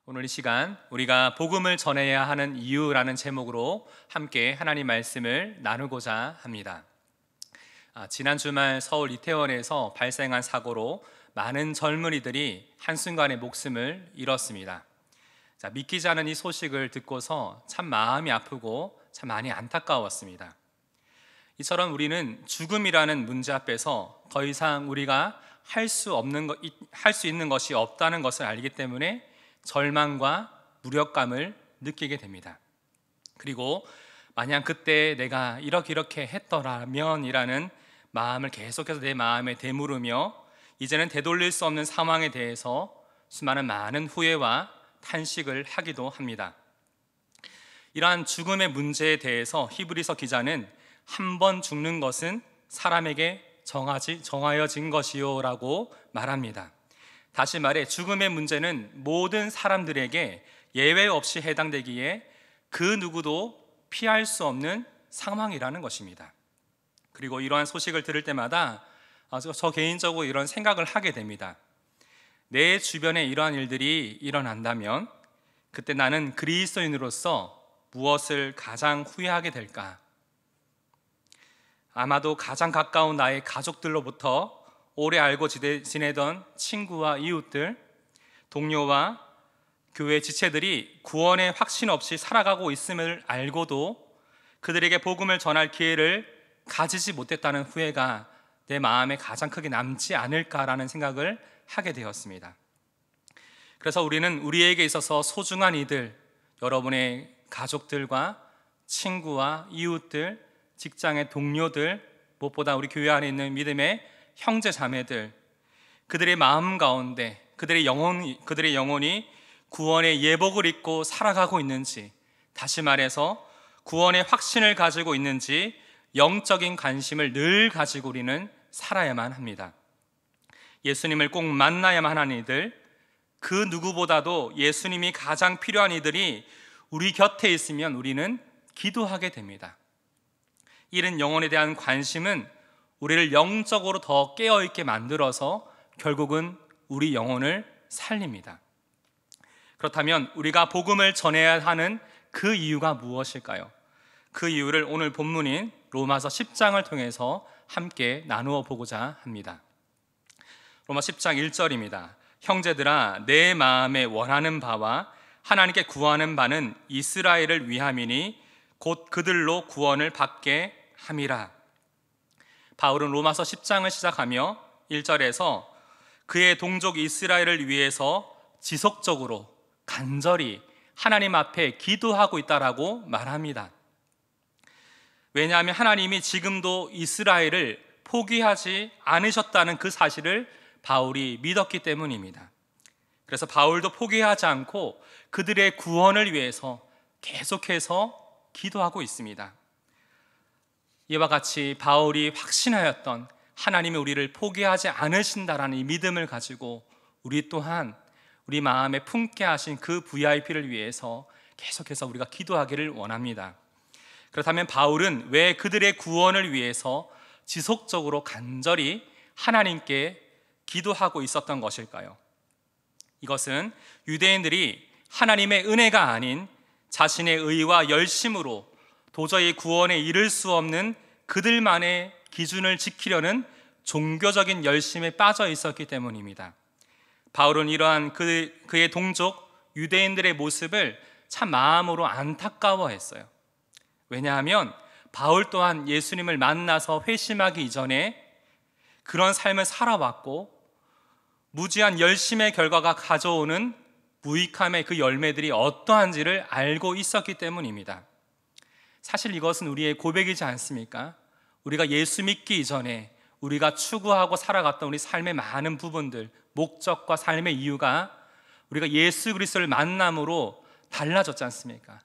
오늘 이 시간 우리가 복음을 전해야 하는 이유라는 제목으로 함께 하나님 말씀을 나누고자 합니다. 지난 주말 서울 이태원에서 발생한 사고로 많은 젊은이들이 한순간에 목숨을 잃었습니다. 믿기지 않은 이 소식을 듣고서 참 마음이 아프고 참 많이 안타까웠습니다. 이처럼 우리는 죽음이라는 문제 앞에서 더 이상 우리가 할 수 있는 것이 없다는 것을 알기 때문에 절망과 무력감을 느끼게 됩니다. 그리고 만약 그때 내가 이렇게 했더라면 이라는 마음을 계속해서 내 마음에 되물으며 이제는 되돌릴 수 없는 상황에 대해서 수많은 많은 후회와 탄식을 하기도 합니다. 이러한 죽음의 문제에 대해서 히브리서 기자는 한 번 죽는 것은 사람에게 정하여진 것이요 라고 말합니다. 다시 말해 죽음의 문제는 모든 사람들에게 예외 없이 해당되기에 그 누구도 피할 수 없는 상황이라는 것입니다. 그리고 이러한 소식을 들을 때마다 저 개인적으로 이런 생각을 하게 됩니다. 내 주변에 이러한 일들이 일어난다면 그때 나는 그리스도인으로서 무엇을 가장 후회하게 될까? 아마도 가장 가까운 나의 가족들로부터 오래 알고 지내던 친구와 이웃들, 동료와 교회 지체들이 구원의 확신 없이 살아가고 있음을 알고도 그들에게 복음을 전할 기회를 가지지 못했다는 후회가 내 마음에 가장 크게 남지 않을까라는 생각을 하게 되었습니다. 그래서 우리는 우리에게 있어서 소중한 이들, 여러분의 가족들과 친구와 이웃들, 직장의 동료들, 무엇보다 우리 교회 안에 있는 믿음의 형제 자매들, 그들의 마음 가운데 그들의 영혼이 구원의 예복을 입고 살아가고 있는지, 다시 말해서 구원의 확신을 가지고 있는지 영적인 관심을 늘 가지고 우리는 살아야만 합니다. 예수님을 꼭 만나야만 하는 이들, 그 누구보다도 예수님이 가장 필요한 이들이 우리 곁에 있으면 우리는 기도하게 됩니다. 이런 영혼에 대한 관심은 우리를 영적으로 더 깨어있게 만들어서 결국은 우리 영혼을 살립니다. 그렇다면 우리가 복음을 전해야 하는 그 이유가 무엇일까요? 그 이유를 오늘 본문인 로마서 10장을 통해서 함께 나누어 보고자 합니다. 로마 10장 1절입니다. 형제들아, 내 마음에 원하는 바와 하나님께 구하는 바는 이스라엘을 위함이니 곧 그들로 구원을 받게 함이라. 바울은 로마서 10장을 시작하며 1절에서 그의 동족 이스라엘을 위해서 지속적으로 간절히 하나님 앞에 기도하고 있다라고 말합니다. 왜냐하면 하나님이 지금도 이스라엘을 포기하지 않으셨다는 그 사실을 바울이 믿었기 때문입니다. 그래서 바울도 포기하지 않고 그들의 구원을 위해서 계속해서 기도하고 있습니다. 이와 같이 바울이 확신하였던 하나님이 우리를 포기하지 않으신다라는 이 믿음을 가지고 우리 또한 우리 마음에 품게 하신 그 VIP를 위해서 계속해서 우리가 기도하기를 원합니다. 그렇다면 바울은 왜 그들의 구원을 위해서 지속적으로 간절히 하나님께 기도하고 있었던 것일까요? 이것은 유대인들이 하나님의 은혜가 아닌 자신의 의와 열심으로 도저히 구원에 이를 수 없는 그들만의 기준을 지키려는 종교적인 열심에 빠져 있었기 때문입니다. 바울은 이러한 그의 동족 유대인들의 모습을 참 마음으로 안타까워했어요. 왜냐하면 바울 또한 예수님을 만나서 회심하기 이전에 그런 삶을 살아왔고 무지한 열심의 결과가 가져오는 무익함의 그 열매들이 어떠한지를 알고 있었기 때문입니다. 사실 이것은 우리의 고백이지 않습니까? 우리가 예수 믿기 이전에 우리가 추구하고 살아갔던 우리 삶의 많은 부분들, 목적과 삶의 이유가 우리가 예수 그리스도를 만남으로 달라졌지 않습니까?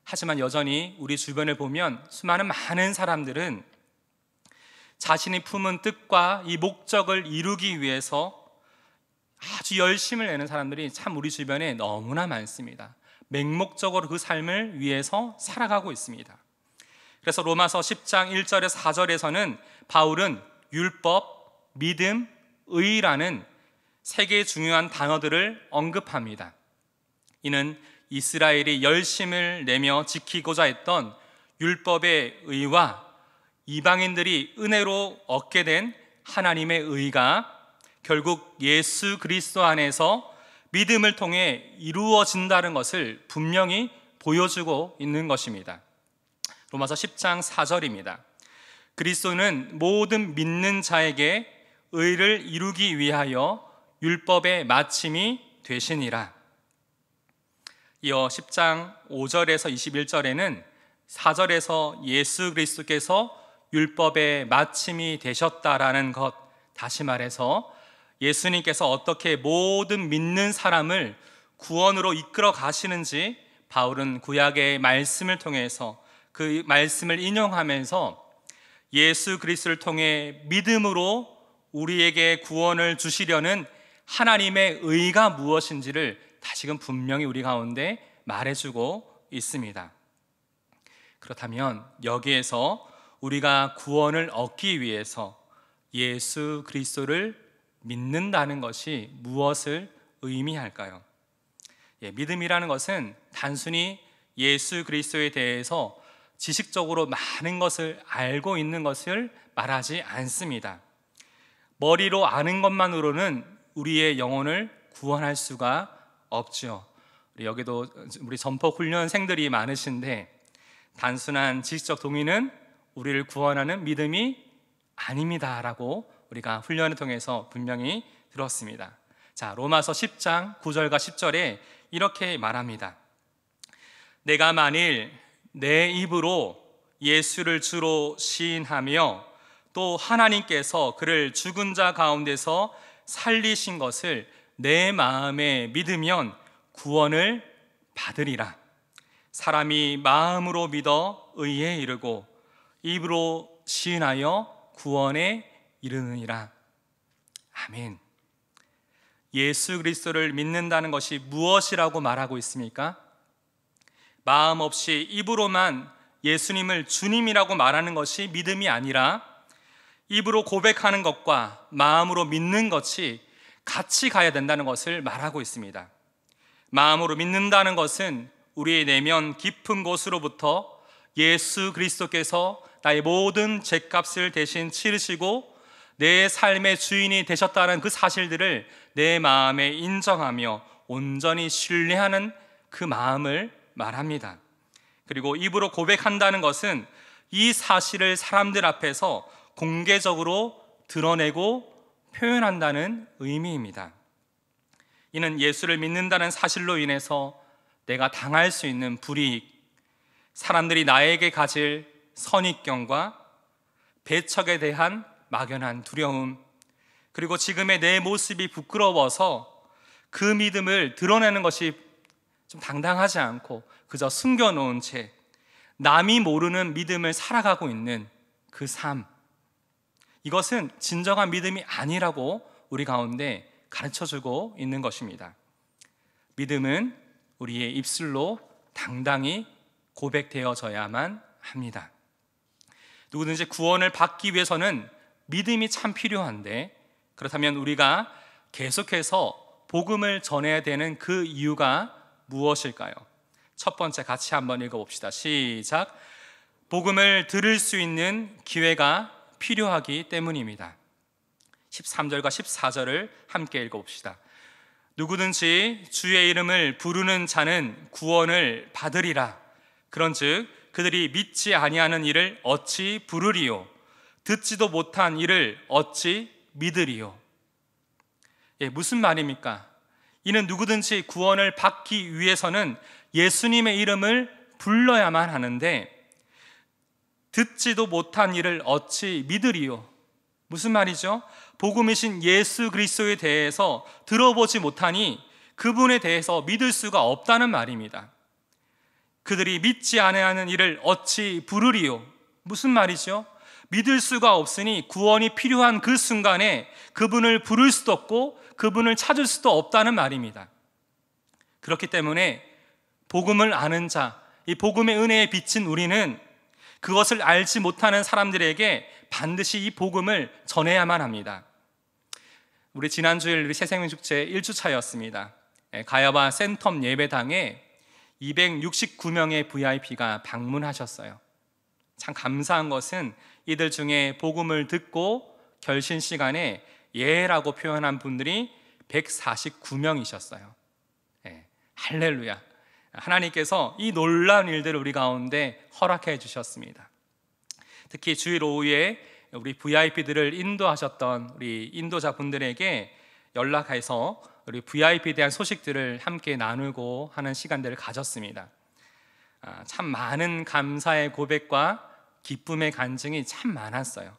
하지만 여전히 우리 주변을 보면 수많은 많은 사람들은 자신이 품은 뜻과 이 목적을 이루기 위해서 아주 열심을 내는 사람들이 참 우리 주변에 너무나 많습니다. 맹목적으로 그 삶을 위해서 살아가고 있습니다. 그래서 로마서 10장 1절에서 4절에서는 바울은 율법, 믿음, 의라는 세 개의 중요한 단어들을 언급합니다. 이는 이스라엘이 열심을 내며 지키고자 했던 율법의 의와 이방인들이 은혜로 얻게 된 하나님의 의가 결국 예수 그리스도 안에서 믿음을 통해 이루어진다는 것을 분명히 보여주고 있는 것입니다. 로마서 10장 4절입니다. 그리스도는 모든 믿는 자에게 의를 이루기 위하여 율법의 마침이 되시니라. 이어 10장 5절에서 21절에는 4절에서 예수 그리스도께서 율법의 마침이 되셨다라는 것, 다시 말해서 예수님께서 어떻게 모든 믿는 사람을 구원으로 이끌어 가시는지 바울은 구약의 말씀을 통해서 그 말씀을 인용하면서 예수 그리스도를 통해 믿음으로 우리에게 구원을 주시려는 하나님의 의가 무엇인지를 다시금 분명히 우리 가운데 말해주고 있습니다. 그렇다면 여기에서 우리가 구원을 얻기 위해서 예수 그리스도를 믿는다는 것이 무엇을 의미할까요? 믿음이라는 것은 단순히 예수 그리스도에 대해서 지식적으로 많은 것을 알고 있는 것을 말하지 않습니다. 머리로 아는 것만으로는 우리의 영혼을 구원할 수가 없죠. 여기도 우리 전폭 훈련생들이 많으신데 단순한 지식적 동의는 우리를 구원하는 믿음이 아닙니다라고 우리가 훈련을 통해서 분명히 들었습니다. 자, 로마서 10장 9절과 10절에 이렇게 말합니다. 내가 만일 내 입으로 예수를 주로 시인하며 또 하나님께서 그를 죽은 자 가운데서 살리신 것을 내 마음에 믿으면 구원을 받으리라. 사람이 마음으로 믿어 의에 이르고 입으로 시인하여 구원에 이르느니라. 아멘. 예수 그리스도를 믿는다는 것이 무엇이라고 말하고 있습니까? 마음 없이 입으로만 예수님을 주님이라고 말하는 것이 믿음이 아니라 입으로 고백하는 것과 마음으로 믿는 것이 같이 가야 된다는 것을 말하고 있습니다. 마음으로 믿는다는 것은 우리의 내면 깊은 곳으로부터 예수 그리스도께서 나의 모든 죄값을 대신 치르시고 내 삶의 주인이 되셨다는 그 사실들을 내 마음에 인정하며 온전히 신뢰하는 그 마음을 말합니다. 그리고 입으로 고백한다는 것은 이 사실을 사람들 앞에서 공개적으로 드러내고 표현한다는 의미입니다. 이는 예수를 믿는다는 사실로 인해서 내가 당할 수 있는 불이익, 사람들이 나에게 가질 선입견과 배척에 대한 막연한 두려움, 그리고 지금의 내 모습이 부끄러워서 그 믿음을 드러내는 것이 좀 당당하지 않고 그저 숨겨놓은 채 남이 모르는 믿음을 살아가고 있는 그 삶, 이것은 진정한 믿음이 아니라고 우리 가운데 가르쳐주고 있는 것입니다. 믿음은 우리의 입술로 당당히 고백되어져야만 합니다. 누구든지 구원을 받기 위해서는 믿음이 참 필요한데, 그렇다면 우리가 계속해서 복음을 전해야 되는 그 이유가 무엇일까요? 첫 번째 같이 한번 읽어봅시다. 시작. 복음을 들을 수 있는 기회가 필요하기 때문입니다. 13절과 14절을 함께 읽어봅시다. 누구든지 주의 이름을 부르는 자는 구원을 받으리라. 그런즉 그들이 믿지 아니하는 이를 어찌 부르리요? 듣지도 못한 이를 어찌 믿으리요? 무슨 말입니까? 이는 누구든지 구원을 받기 위해서는 예수님의 이름을 불러야만 하는데 듣지도 못한 이를 어찌 믿으리요? 무슨 말이죠? 복음이신 예수 그리스도에 대해서 들어보지 못하니 그분에 대해서 믿을 수가 없다는 말입니다. 그들이 믿지 아니하는 이를 어찌 부르리요? 무슨 말이죠? 믿을 수가 없으니 구원이 필요한 그 순간에 그분을 부를 수도 없고 그분을 찾을 수도 없다는 말입니다. 그렇기 때문에 복음을 아는 자, 이 복음의 은혜에 비친 우리는 그것을 알지 못하는 사람들에게 반드시 이 복음을 전해야만 합니다. 우리 지난주일 우리 새생명 축제 1주차였습니다. 가야바 센텀 예배당에 269명의 VIP가 방문하셨어요. 참 감사한 것은 이들 중에 복음을 듣고 결신 시간에 예라고 표현한 분들이 149명이셨어요. 할렐루야. 하나님께서 이 놀라운 일들을 우리 가운데 허락해 주셨습니다. 특히 주일 오후에 우리 VIP들을 인도하셨던 우리 인도자분들에게 연락해서 우리 VIP에 대한 소식들을 함께 나누고 하는 시간들을 가졌습니다. 참 많은 감사의 고백과 기쁨의 간증이 참 많았어요.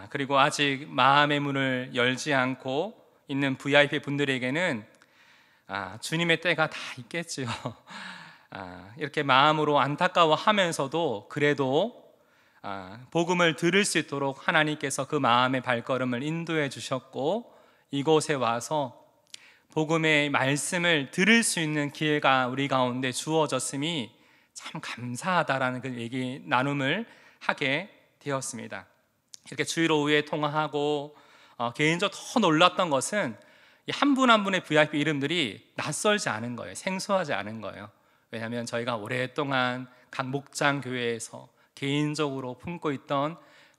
그리고 아직 마음의 문을 열지 않고 있는 VIP 분들에게는 주님의 때가 다 있겠지요. 이렇게 마음으로 안타까워하면서도 그래도 복음을 들을 수 있도록 하나님께서 그 마음의 발걸음을 인도해 주셨고, 이곳에 와서 복음의 말씀을 들을 수 있는 기회가 우리 가운데 주어졌음이 참 감사하다라는 그 얘기 나눔을 하게 되었습니다. 이렇게 주일 오후에 통화하고 개인적으로 더 놀랐던 것은 한 분 한 분의 VIP 이름들이 낯설지 않은 거예요. 생소하지 않은 거예요. 왜냐하면 저희가 오랫동안 각 목장 교회에서 개인적으로 품고 있던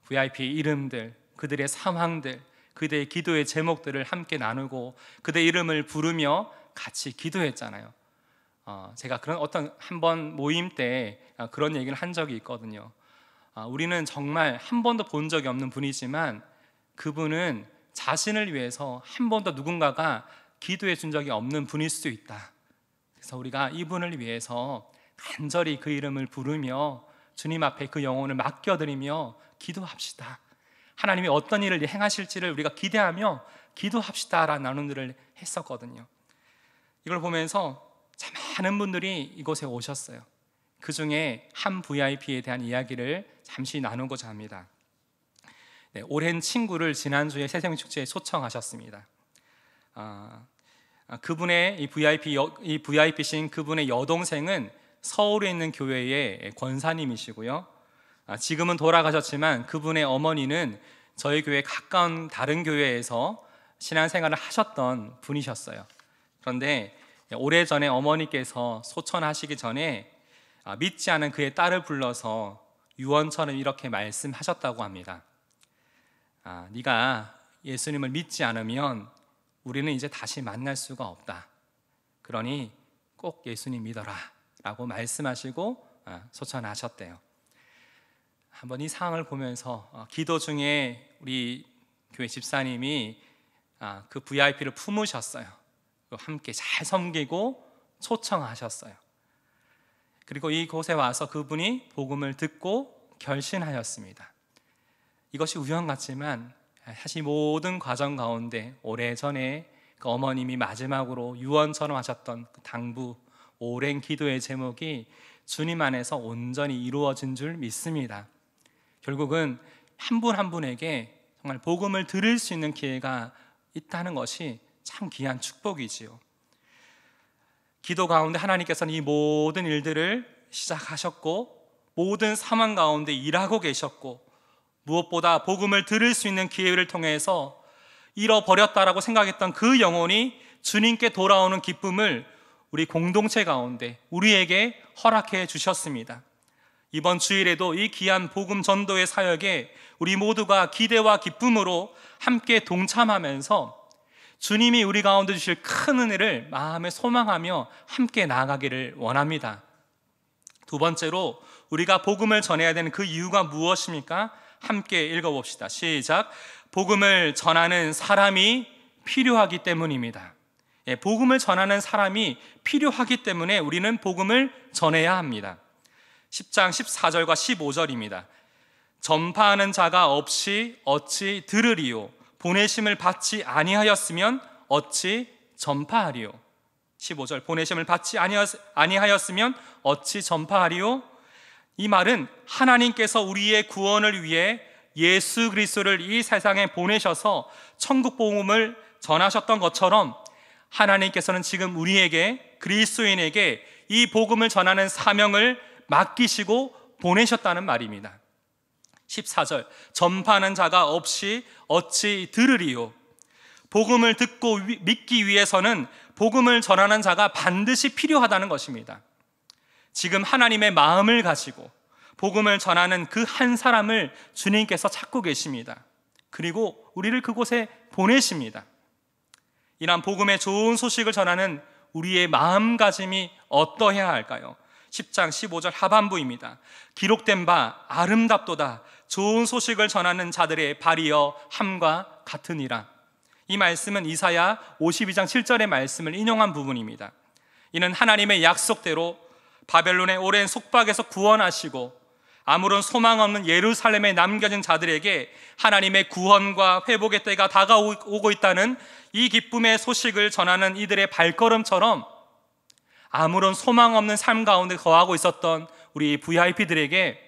VIP 이름들, 그들의 상황들, 그들의 기도의 제목들을 함께 나누고 그들의 이름을 부르며 같이 기도했잖아요. 제가 그런 어떤 한번 모임 때 그런 얘기를 한 적이 있거든요. 우리는 정말 한 번도 본 적이 없는 분이지만 그분은 자신을 위해서 한 번도 누군가가 기도해 준 적이 없는 분일 수도 있다. 그래서 우리가 이분을 위해서 간절히 그 이름을 부르며 주님 앞에 그 영혼을 맡겨드리며 기도합시다. 하나님이 어떤 일을 행하실지를 우리가 기대하며 기도합시다라는 나눔들을 했었거든요. 이걸 보면서 참 많은 분들이 이곳에 오셨어요. 그 중에 한 VIP에 대한 이야기를 잠시 나누고자 합니다. 오랜 친구를 지난주에 새생축제에 초청하셨습니다. 그분의 이 VIP신 그분의 여동생은 서울에 있는 교회의 권사님이시고요. 지금은 돌아가셨지만 그분의 어머니는 저희 교회 가까운 다른 교회에서 신앙생활을 하셨던 분이셨어요. 그런데 오래전에 어머니께서 소천하시기 전에 믿지 않은 그의 딸을 불러서 유언처럼 이렇게 말씀하셨다고 합니다. 네가 예수님을 믿지 않으면 우리는 이제 다시 만날 수가 없다. 그러니 꼭 예수님 믿어라 라고 말씀하시고 소천하셨대요. 한번 이 상황을 보면서 기도 중에 우리 교회 집사님이 그 VIP를 품으셨어요. 함께 잘 섬기고 초청하셨어요. 그리고 이곳에 와서 그분이 복음을 듣고 결신하였습니다. 이것이 우연 같지만 사실 모든 과정 가운데 오래전에 그 어머님이 마지막으로 유언처럼 하셨던 그 당부 오랜 기도의 제목이 주님 안에서 온전히 이루어진 줄 믿습니다. 결국은 한 분 한 분에게 정말 복음을 들을 수 있는 기회가 있다는 것이 참 귀한 축복이지요. 기도 가운데 하나님께서는 이 모든 일들을 시작하셨고 모든 상황 가운데 일하고 계셨고 무엇보다 복음을 들을 수 있는 기회를 통해서 잃어버렸다라고 생각했던 그 영혼이 주님께 돌아오는 기쁨을 우리 공동체 가운데 우리에게 허락해 주셨습니다. 이번 주일에도 이 귀한 복음 전도의 사역에 우리 모두가 기대와 기쁨으로 함께 동참하면서 주님이 우리 가운데 주실 큰 은혜를 마음에 소망하며 함께 나아가기를 원합니다. 두 번째로 우리가 복음을 전해야 되는 그 이유가 무엇입니까? 함께 읽어봅시다. 시작. 복음을 전하는 사람이 필요하기 때문입니다. 복음을 전하는 사람이 필요하기 때문에 우리는 복음을 전해야 합니다. 10장 14절과 15절입니다. 전파하는 자가 없이 어찌 들으리요? 보내심을 받지 아니하였으면 어찌 전파하리요? 15절 보내심을 받지 아니하였으면 어찌 전파하리요? 이 말은 하나님께서 우리의 구원을 위해 예수 그리스도를 이 세상에 보내셔서 천국 복음을 전하셨던 것처럼 하나님께서는 지금 우리에게 그리스도인에게 이 복음을 전하는 사명을 맡기시고 보내셨다는 말입니다. 14절 전파하는 자가 없이 어찌 들으리요? 복음을 듣고 믿기 위해서는 복음을 전하는 자가 반드시 필요하다는 것입니다. 지금 하나님의 마음을 가지고 복음을 전하는 그 한 사람을 주님께서 찾고 계십니다. 그리고 우리를 그곳에 보내십니다. 이러한 복음의 좋은 소식을 전하는 우리의 마음가짐이 어떠해야 할까요? 10장 15절 하반부입니다. 기록된 바 아름답도다 좋은 소식을 전하는 자들의 발이여 함과 같으니라. 이 말씀은 이사야 52장 7절의 말씀을 인용한 부분입니다. 이는 하나님의 약속대로 바벨론의 오랜 속박에서 구원하시고 아무런 소망 없는 예루살렘에 남겨진 자들에게 하나님의 구원과 회복의 때가 다가오고 있다는 이 기쁨의 소식을 전하는 이들의 발걸음처럼 아무런 소망 없는 삶 가운데 거하고 있었던 우리 VIP들에게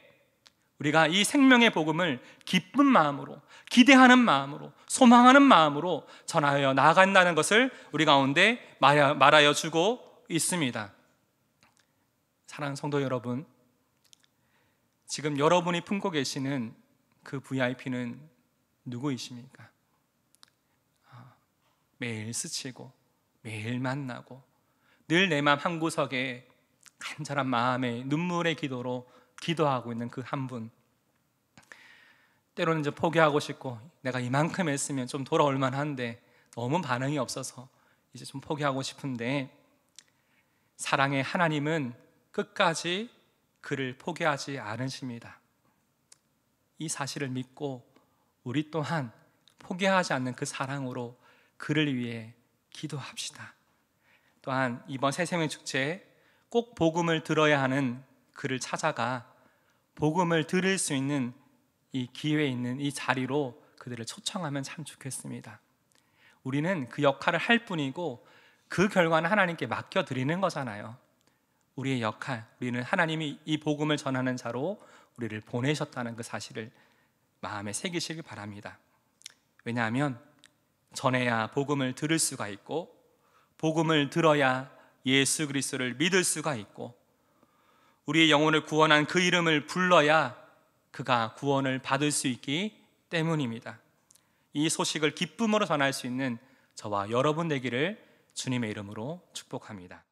우리가 이 생명의 복음을 기쁜 마음으로, 기대하는 마음으로, 소망하는 마음으로 전하여 나아간다는 것을 우리 가운데 말하여 주고 있습니다. 사랑하는 성도 여러분, 지금 여러분이 품고 계시는 그 VIP는 누구이십니까? 매일 스치고 매일 만나고 늘 내 마음 한구석에 간절한 마음의 눈물의 기도로 기도하고 있는 그 한 분, 때로는 이제 포기하고 싶고 내가 이만큼 했으면 좀 돌아올 만한데 너무 반응이 없어서 이제 좀 포기하고 싶은데, 사랑의 하나님은 끝까지 그를 포기하지 않으십니다. 이 사실을 믿고 우리 또한 포기하지 않는 그 사랑으로 그를 위해 기도합시다. 또한 이번 새생명 축제에 꼭 복음을 들어야 하는 그를 찾아가 복음을 들을 수 있는 이 기회에 있는 이 자리로 그들을 초청하면 참 좋겠습니다. 우리는 그 역할을 할 뿐이고 그 결과는 하나님께 맡겨드리는 거잖아요. 우리의 역할, 우리는 하나님이 이 복음을 전하는 자로 우리를 보내셨다는 그 사실을 마음에 새기시길 바랍니다. 왜냐하면 전해야 복음을 들을 수가 있고 복음을 들어야 예수 그리스도를 믿을 수가 있고 우리의 영혼을 구원한 그 이름을 불러야 그가 구원을 받을 수 있기 때문입니다. 이 소식을 기쁨으로 전할 수 있는 저와 여러분 되기를 주님의 이름으로 축복합니다.